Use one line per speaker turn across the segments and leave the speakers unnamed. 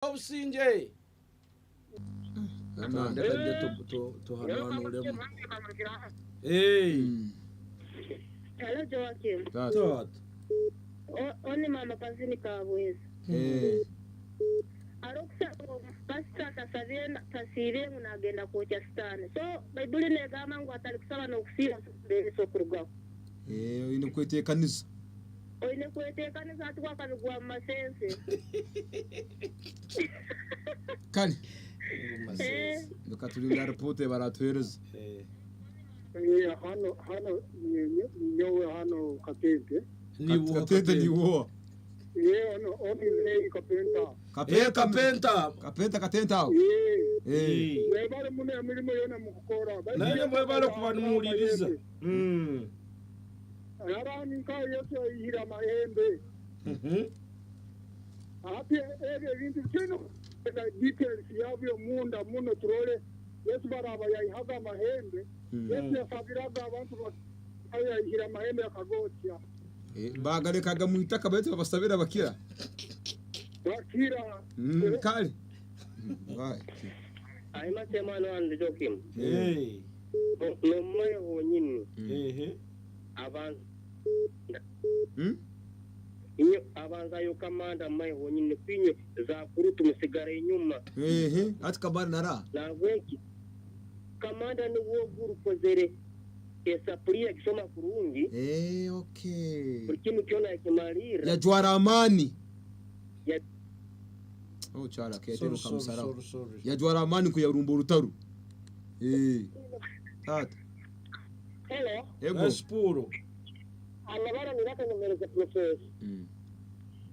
Obusinje.
Ndakajya tuhananuremo.
Hello Joaquim.
Tot.
Oni mama kazini kabwezi. Aroksa pasta tasire munagenda kocha stane. So Bible negama ngo atalikusaba no kusira so kurugwa.
Ino kwete kanisa.
Oine kwete kanisa atwa kanugwa masense.
Kani. Ndakatulinda reporte baratuhereza.
Hano nyowe hano katete.
Katete ni wo.
No only kapenta.
Kapenta.
Webale mune milimo yona mukukora.
Nanye mwebale kubanumuliriza.
Arani ka yote ihira mahembe. Ati ebe bintu kino na details yabyo munda muno turole yesu baraba yayihaga mahembe. Yesu yafabiraga abantu bayihira mahembe akagotya.
Bagarekaga mu itaka bayite babasabira bakira. Kali. Right.
Aima sema no ande Joaquim. No moyo wonyini. Avan. Inyo avanza yo kamanda mai wonyini pinyo za kurutu musigara inyuma.
Ati kabari nara.
Na wenki. Kamanda ni wo guru pozere. Esa pria kisoma kurungi.
Okay.
Porque kiona yakimalira.
Ya jwara amani. Chala kete mukamusara. Ya jwara amani ku ya rumbo rutaru. Tata.
Hello.
Espuro.
Alabara niraka numero za professor.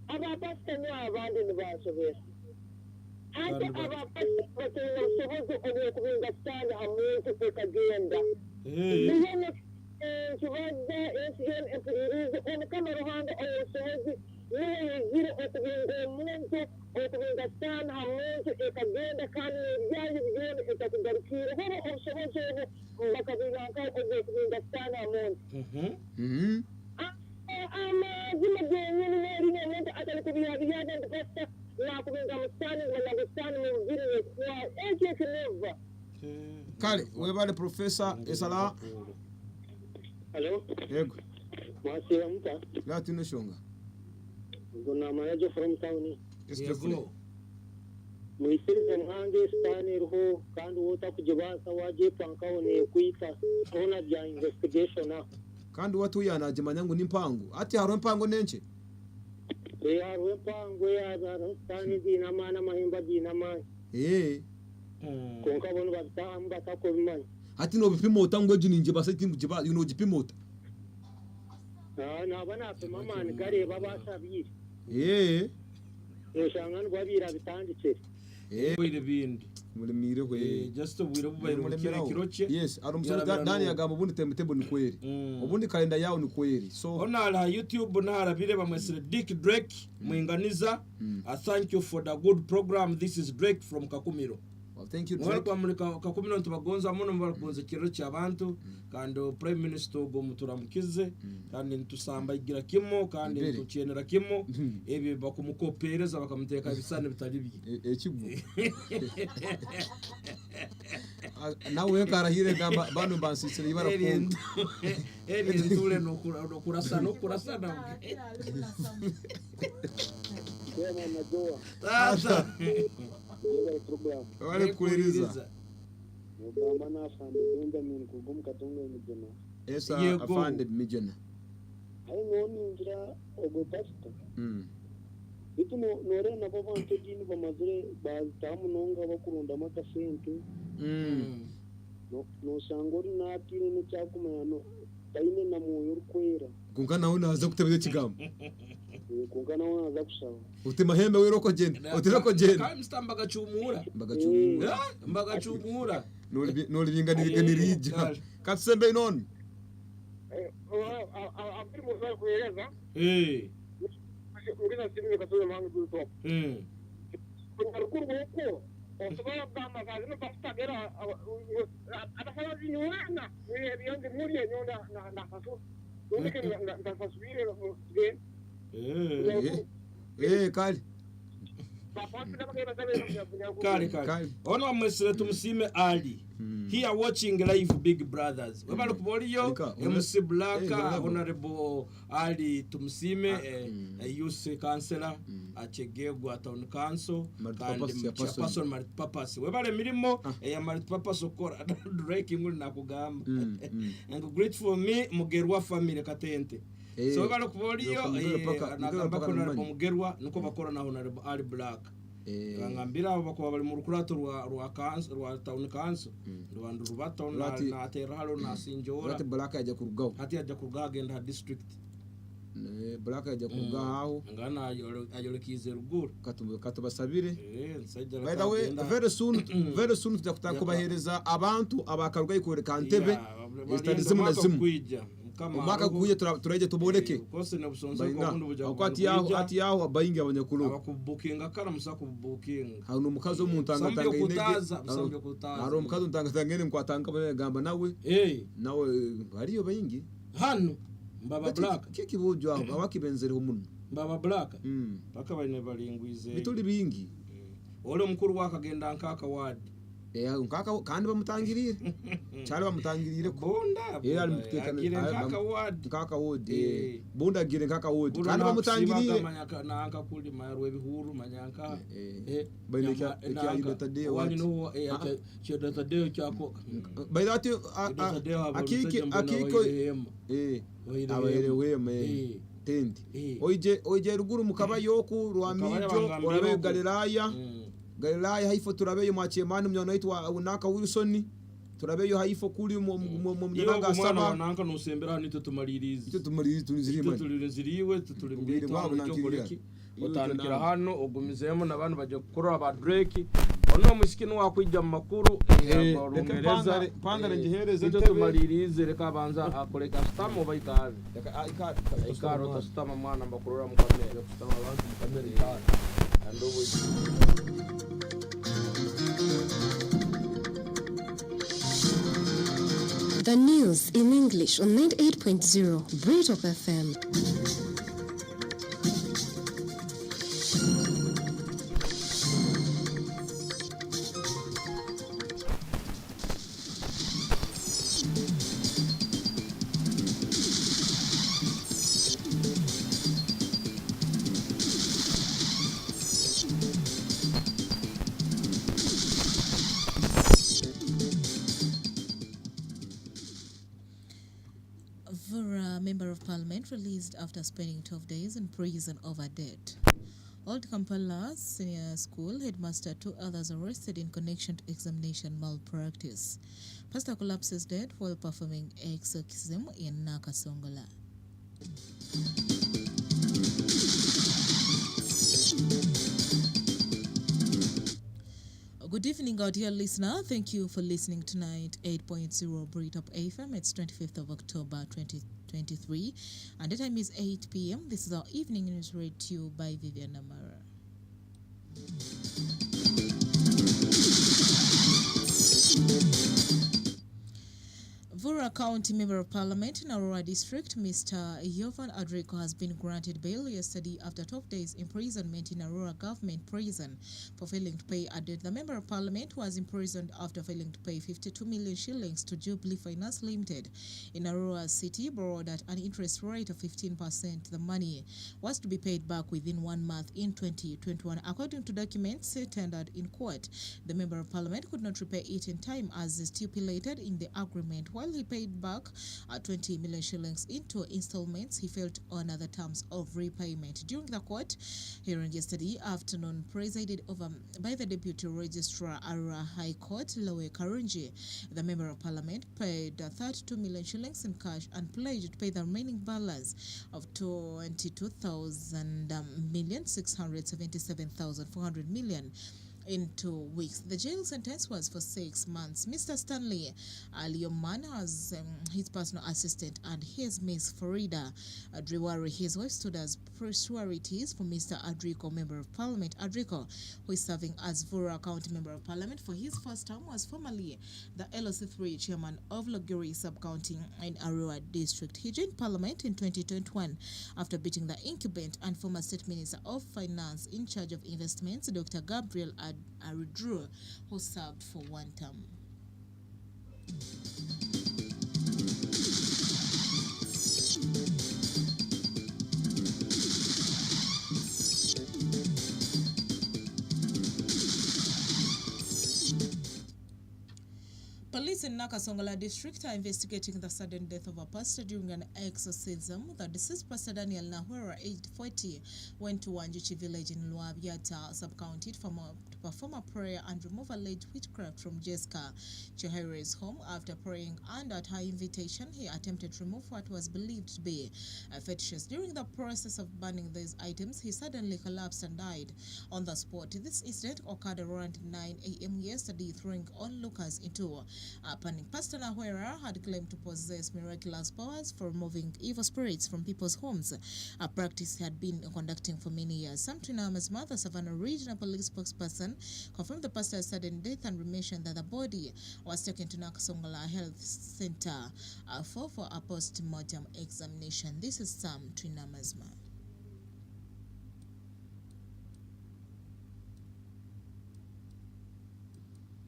Aba pasta ni abandi ni basobera. Ate aba pasta batera sohozo okubenga style amuntu ekagenda. Niyene kibadde esiyene empirize onekama ruhanga oyosohozi niyo okubenga omuntu okubenga style amuntu ekagenda kandi byaje bigenda ekakugarukira horo osohozo bakabinaka okubenga style amuntu. Zima jenye ni muntu atalikubiya biyada ndipasta na kubenga mstani na mstani mwingine kwa kineva.
Kale webale professor esala.
Hello.
Yego.
Mwasiwa mta.
Lati neshonga.
Ngona manager from town.
Yego.
Muisirize mhange stani ruho kandi wota kujibasa waje pankaho ne kuita ona bya investigation na.
Kandi watu yanaje manyangu nimpangu. Ati haro mpango nenche.
Haro mpango ya stani dina mana mahimba dina mai. Konka bono batamba takomani.
Ati no bipimo utangwe jininje basati kujiba you know jipimo uta.
Na bana pema mani gare baba sabiri. Oshangana babira bitanditse.
Wire bindi.
Mulemire hwe.
Just wire bubayirukira kiroche.
Yes, arumusanga Dani yagamba ubundi temutebo ni kweri. Ubundi kalenda yao ni kweri. So
onala YouTube nala bireba mwesire Dick Drake mwinganiza. I thank you for the good program. This is Drake from Kakumiro.
Well, thank you Drake.
Welcome Kakumiro ntubagonza muno mbakunze kiro cy'abantu kandi Prime Minister go muturamukize kandi ntusamba igira kimo kandi ntucenera kimo ebi bakumukopereza bakamuteka bisane bitari biye
ekigu nawe karahire gamba bantu bansitsira ibara ko
ntule no kurasana
Kema madoa.
Tata.
Wale kuliriza.
Mama na afande Benjamin kugum katonga mijena.
Esa afande mijena.
Ai ngoni ngira ogo pasta. Itu nore na baba ntodini bamazire bazitamu nonga bakurunda makasentu. No sangori na atire ni cyakumano. Taine na moyo kwera.
Kungana unaza kutebye kigambo.
Kungana unaza kusaba.
Utima hembe wiroko jene. Utiroko jene.
Kai mstamba chumura. Mbaga chumura.
Noli binga nirija. Katsembe non.
After musa kueleza. Ngina sisi kasoro mangu tu top. Kuna rukuru huko. Osaba bamba kazi no pasta gera atafanya zinywana. Ni bionde muri nyonda na kaso. Ndio ndafasubiri again.
Kali.
kale ono amwesere tumusime ali here watching live Big Brothers webali kuboliyo MC Black honorable Ali tumusime youth councillor achegegwa town council kandi person multipurpose webali milimo ya multipurpose okora Drake nguli nakugamba and grateful me mugerwa family katente so webali kuboliyo nakamba kona mugerwa nuko bakora na honorable Ali Black ngambira abo bako bali mu rukurato rwa council rwa town council rwandu rubato na ateralo na sinjora
ati Black ajya kurugaho
hati ajya kurugaho agenda district
Black ajya kurugaho
ngana ayolekize ruguru
katubasabire by the way very soon tutakubahereza abantu abakarugaye kure kantebe istadizimu na zimu umaka kuye turaje tuboneke
kose na busonzo ko bundu buja
ati yaho abayinga abanyakuru
abakubukinga kana musaku bukinga
hano mukazo muntanga tanga inege haro mukazo ntanga tanga inege kwatanga bagamba nawe nawe bariyo bayingi
hano Baba Black
kiki bujo aho abakibenzereho muno
Baba Black paka bane balingwize
bituli bingi
ole mukuru wakagenda nkaka wadi
nkaka kandi bamutangirire cyane bamutangirire
bonda
ari mutekana nkaka wodi bonda gire nkaka wodi
kandi bamutangirire nanka kuli marwe bihuru manyanka
bayika ikayidetadeo
wani no cyedetadeo cyako
bayati akiko abaherewe tendi oije ruguru mukaba yoku rwamijo orabe Galilaya haifo turabeyo mwachemani mnyana naitwa unaka Wilson turabeyo haifo kuli mu mnyanga saba
nanka no sembera nito tumaririze
tunziriwe
tulimbire cyokoreki utandikira hano ogumizemo nabantu baje gukora aba Drake ono musikino wakwijja mu makuru
barongereza panga ngihereze
tumaririze reka banza akoleka stamo bayikaze ikaro stamo mwana mbakurura mu kamera stamo abantu mu kamera ikaro andobo
The news in English on 98.0 Britop FM. Member of Parliament released after spending 12 days in prison over debt. Old Kampala Senior School headmaster, 2 others arrested in connection to examination malpractice. Pastor collapses dead while performing exorcism in Nakasongola. Good evening, our dear listener. Thank you for listening tonight. 8.0 Britop FM. It's 25th of October 2023. And the time is 8 p.m. This is our evening news read to you by Vivian Amara. Vura County Member of Parliament in Aurora District, Mr. Yovan Adrico, has been granted bail yesterday after 12 days imprisonment in Aurora Government Prison for failing to pay a debt. The Member of Parliament was imprisoned after failing to pay 52 million shillings to Jubilee Finance Limited in Aurora City, borrowed at an interest rate of 15%. The money was to be paid back within 1 month in 2021. According to documents tendered in court, the Member of Parliament could not repay it in time as stipulated in the agreement. While he paid back 20 million shillings into installments, he failed to honor the terms of repayment. During the court hearing yesterday afternoon, presided over by the Deputy Registrar Arua High Court, Lowe Karunji, the Member of Parliament paid 32 million shillings in cash and pledged to pay the remaining balance of 22,000 million 677,400 million in 2 weeks. The jail sentence was for 6 months. Mr. Stanley Alioman has his personal assistant and his Miss Farida Driwari, his wife, stood as sureties for Mr. Adrico, Member of Parliament. Adrico, who is serving as Vura County Member of Parliament for his first term, was formerly the LOC3 chairman of Logiri Sub-County in Arua District. He joined Parliament in 2021 after beating the incumbent and former State Minister of Finance in charge of investments, Dr. Gabriel Arudru, who served for 1 term. Police in Nakasongola district are investigating the sudden death of a pastor during an exorcism. The deceased pastor Daniel Nahwera, aged 40, went to Wanjuchi village in Luabiata sub-county to perform a prayer and remove alleged witchcraft from Jessica Chehere's home. After praying and at her invitation, he attempted to remove what was believed to be a fetishes. During the process of burning these items, he suddenly collapsed and died on the spot. This incident occurred around 9 a.m. yesterday, throwing onlookers into panic. Pastor Nahwera had claimed to possess miraculous powers for removing evil spirits from people's homes, a practice he had been conducting for many years. Sam Twinama's mother, Savannah Regional Police spokesperson, confirmed the pastor's sudden death and mentioned that the body was taken to Nakasongola Health Center for a post-mortem examination. This is Sam Twinama's mother.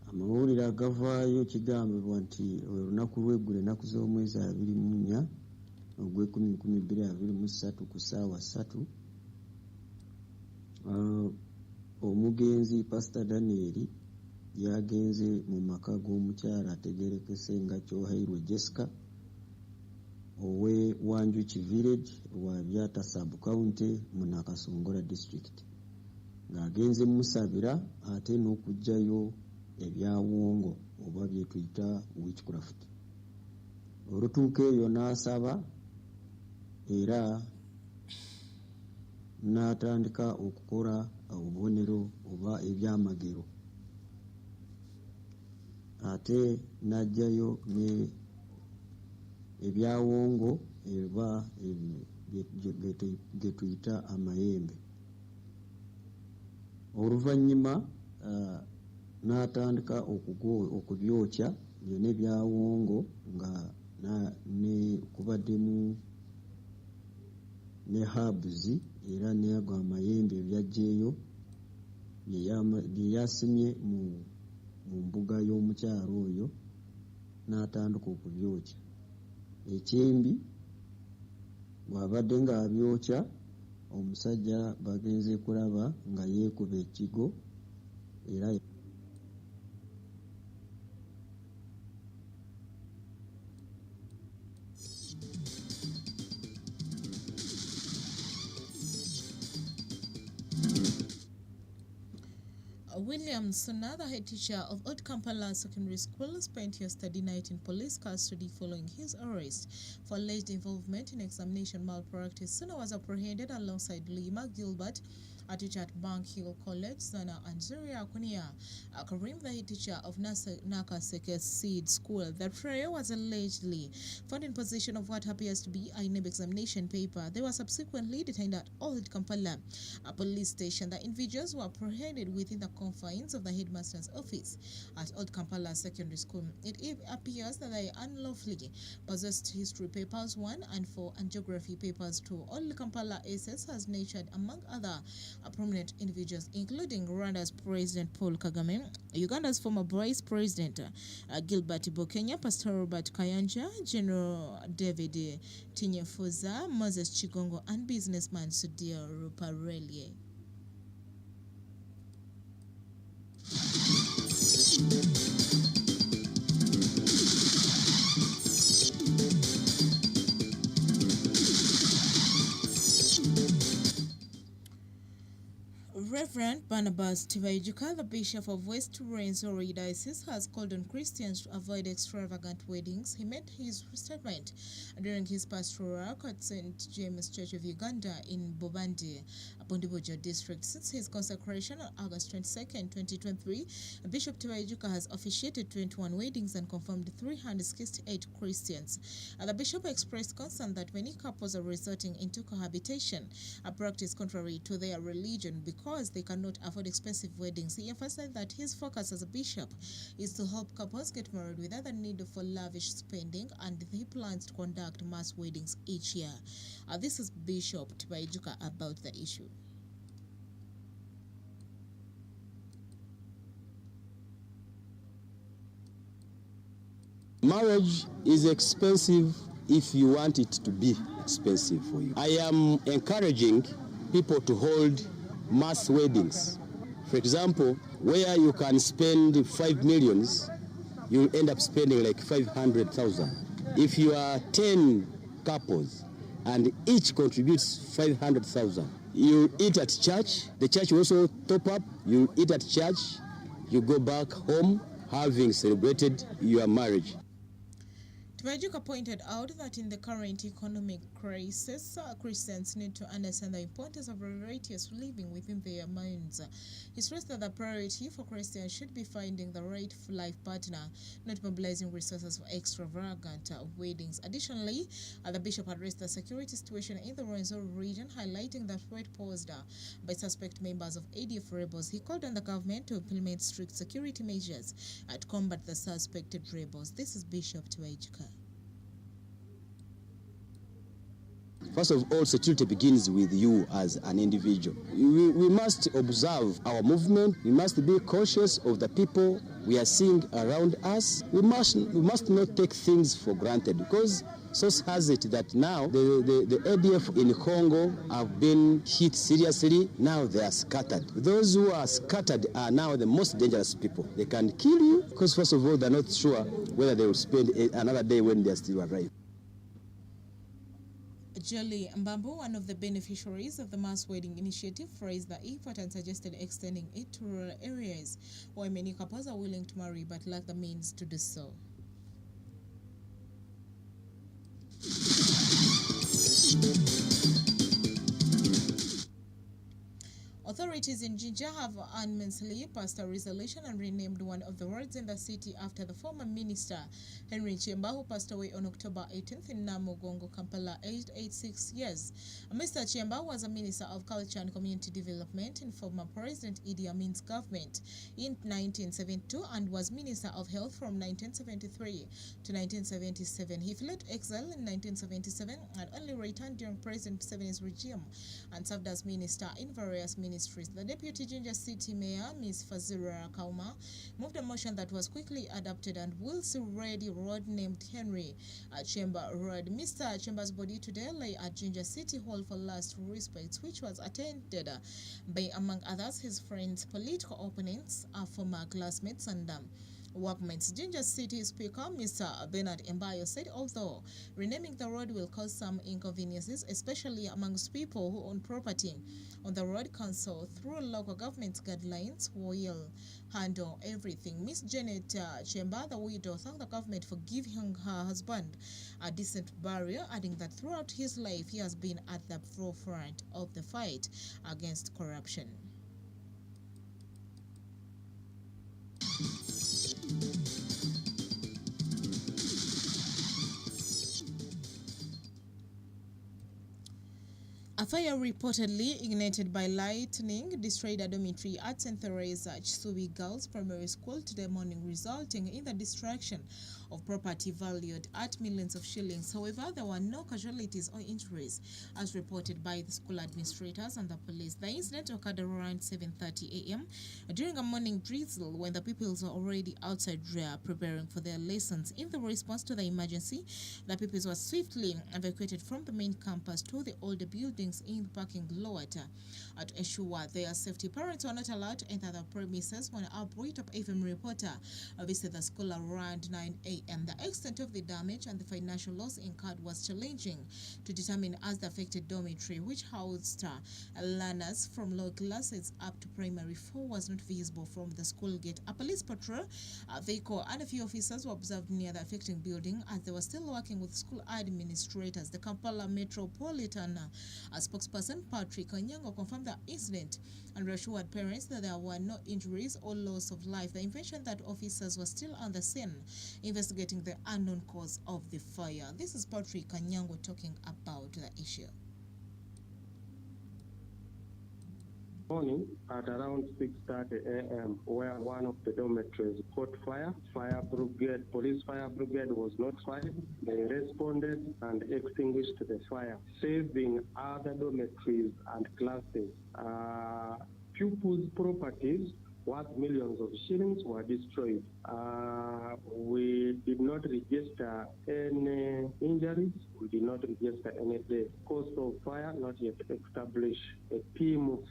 Amawulire agavaayo kigambibwa nti olunaku lw'eggulu ennaku z'omwezi 24 ogw'Ekumi-2023 ku ssaawa 3 omugenzi Pastor Daniel yagenze mu maka g'omukyala ategeerekese nga Kyohairwe Jessica owe Wanjuchi village wa Byata sub-county mu Nakasongola district ng'agenze musabira ate n'okugjayo ebyawongo oba bye tuyita witchcraft. Olutuuka eyo n'asaba era n'atandika okukola obubonero oba ebyamagero, ate n'ajjayo ne ebyawongo eba ge tuyita amayembe. Oluvannyuma n'atandika okubyokya byonna ebyawongo nga ne kubaddemu ne herbs era n'ago amayembe ebyajjeeyo bye yasimye mu mbuga y'omukyalo oyo n'atandika okubyokya. Ekyembi bw'abadde ng'abyokya, omusajja bagenze kulaba nga yeekuba ekigo era
William Suna, the head teacher of Old Kampala Secondary School, spent yesterday night in police custody following his arrest for alleged involvement in examination malpractice. Suna was apprehended alongside Lima Gilbert, a teacher at Bank Hill College, Zana and Zuria Kunia Karim, the head teacher of Nakaseke Seed School. The trio was allegedly found in possession of what appears to be a NEB examination paper. They were subsequently detained at Old Kampala police station. The individuals were apprehended within the confines of the headmaster's office at Old Kampala Secondary School. It appears that they unlawfully possessed history papers 1 and 4 and geography papers 2. Old Kampala SS has nurtured, among other prominent individuals, including Rwanda's President Paul Kagame, Uganda's former Vice President Gilbert Bokenya, Pastor Robert Kayanja, General David Tinyefuza, Moses Chigongo, and businessman Sudia Ruparelye. Reverend Barnabas Tibaijuka, the Bishop of West Rwenzori Diocese, has called on Christians to avoid extravagant weddings. He made his statement during his pastoral work at St. James Church of Uganda in Bobandi, Bundibujo district. Since his consecration on August 22nd, 2023, Bishop Tibaijuka has officiated 21 weddings and confirmed 368 Christians. The bishop expressed concern that many couples are resorting into cohabitation, a practice contrary to their religion, because they cannot afford expensive weddings. He emphasized that his focus as a bishop is to help couples get married without the need for lavish spending, and he plans to conduct mass weddings each year. This is Bishop Tibaijuka about the issue.
Marriage is expensive if you want it to be expensive for you. I am encouraging people to hold mass weddings. For example, where you can spend 5 millions, you'll end up spending like 500,000. If you are 10 couples and each contributes 500,000, you eat at church, the church will also top up, you eat at church, you go back home having celebrated your marriage.
Tibaijuka pointed out that in the current economic crisis, Christians need to understand the importance of righteous living within their minds. He stressed that the priority for Christians should be finding the right life partner, not mobilizing resources for extravagant weddings. Additionally, the bishop addressed the security situation in the Rwenzori region, highlighting the threat posed by suspect members of ADF rebels. He called on the government to implement strict security measures to combat the suspected rebels. This is Bishop Tibaijuka.
First of all, security begins with you as an individual. We must observe our movement. We must be cautious of the people we are seeing around us. We must not take things for granted, because source has it that now the ADF in Congo have been hit seriously. Now they are scattered. Those who are scattered are now the most dangerous people. They can kill you because, first of all, they're not sure whether they will spend another day when they are still alive.
Jolly Mbambo, one of the beneficiaries of the mass wedding initiative, praised the effort and suggested extending it to rural areas where many couples are willing to marry but lack the means to do so. Authorities in Jinja have unanimously passed a resolution and renamed one of the wards in the city after the former minister, Henry Chemba, who passed away on October 18th in Namugongo, Kampala, aged 86 years. Mr. Chemba was a minister of culture and community development in former President Idi Amin's government in 1972 and was minister of health from 1973 to 1977. He fled exile in 1977 and only returned during President Museveni's regime and served as minister in various ministries. The deputy Jinja City Mayor, Ms. Fazira Kauma, moved a motion that was quickly adopted and will see Ready Road named Henry Chemba Road. Mr. Chemba's body today lay at Jinja City Hall for last respects, which was attended by, among others, his friends, political opponents, former classmates, and workmates. Jinja City Speaker Mr. Bernard Mbayo said although renaming the road will cause some inconveniences, especially amongst people who own property on the road, council through local government guidelines will handle everything. Miss Janet Chemba, the widow, thanked the government for giving her husband a decent burial, adding that throughout his life he has been at the forefront of the fight against corruption. A fire reportedly ignited by lightning destroyed a dormitory at St. Teresa Chisubi Girls Primary School today morning, resulting in the destruction of property valued at millions of shillings. However, there were no casualties or injuries, as reported by the school administrators and the police. The incident occurred around 7:30 a.m. during a morning drizzle when the pupils were already outside preparing for their lessons. In the response to the emergency, the pupils were swiftly evacuated from the main campus to the older buildings in the parking lot to ensure their safety. Parents were not allowed to enter the premises when our Top FM reporter visited the school around 9 a.m. The extent of the damage and the financial loss incurred was challenging to determine, as the affected dormitory, which housed learners from lower classes up to primary 4, was not visible from the school gate. A police patrol vehicle and a few officers were observed near the affected building as they were still working with school administrators. The Kampala Metropolitan spokesperson Patrick Onyango confirmed the incident and reassured parents that there were no injuries or loss of life. The mentioned that officers were still on the scene investigating the unknown cause of the fire. This is Patrick Onyango talking about the issue.
Morning at around 6:30 a.m. where one of the dormitories caught fire. Police fire brigade was notified. They responded and extinguished the fire, saving other dormitories and classes. Pupils' properties worth millions of shillings were destroyed. We did not register any injuries. We did not register any deaths. Cause of fire not yet established. A team of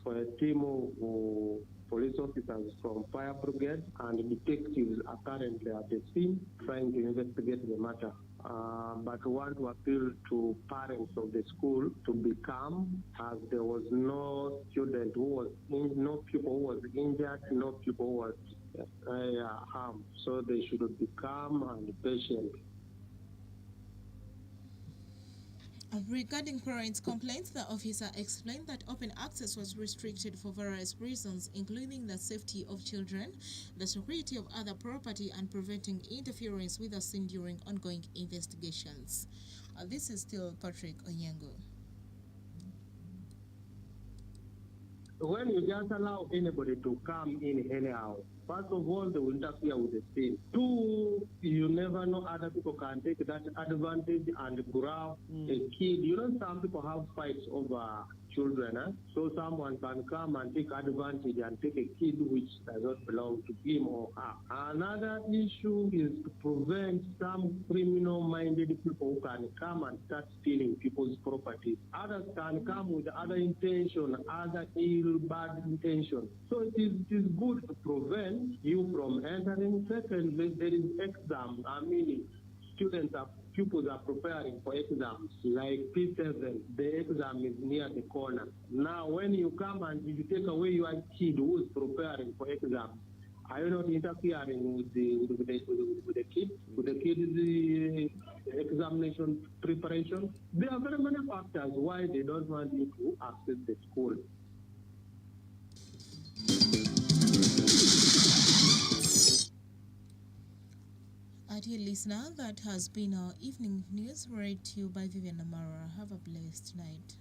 police officers from fire brigade and detectives are currently at the scene trying to investigate the matter. But we want to appeal to parents of the school to be calm, as there was no student who was no pupil who was injured, no pupil who was harmed. So they should be calm and patient.
Regarding parents' complaints, the officer explained that open access was restricted for various reasons, including the safety of children, the security of other property, and preventing interference with the scene during ongoing investigations. This is still Patrick Onyango.
When you just allow anybody to come in anyhow, first of all, they will interfere with the scene. Two, you never know, other people can take that advantage and grab a kid. You know, some people have fights over children, so someone can come and take advantage and take a kid which does not belong to him or her. Another issue is to prevent some criminal-minded people who can come and start stealing people's properties. Others can come with other intention, other ill, bad intention. So it is good to prevent you from entering. Secondly, there is exam. Pupils are preparing for exams, like P7. The exam is near the corner. Now, when you come and you take away your kid who is preparing for exams, are you not interfering with the kid's examination preparation? There are very many factors why they don't want you to access the school.
Dear listener, that has been our evening news read to you by Vivian Amara. Have a blessed night.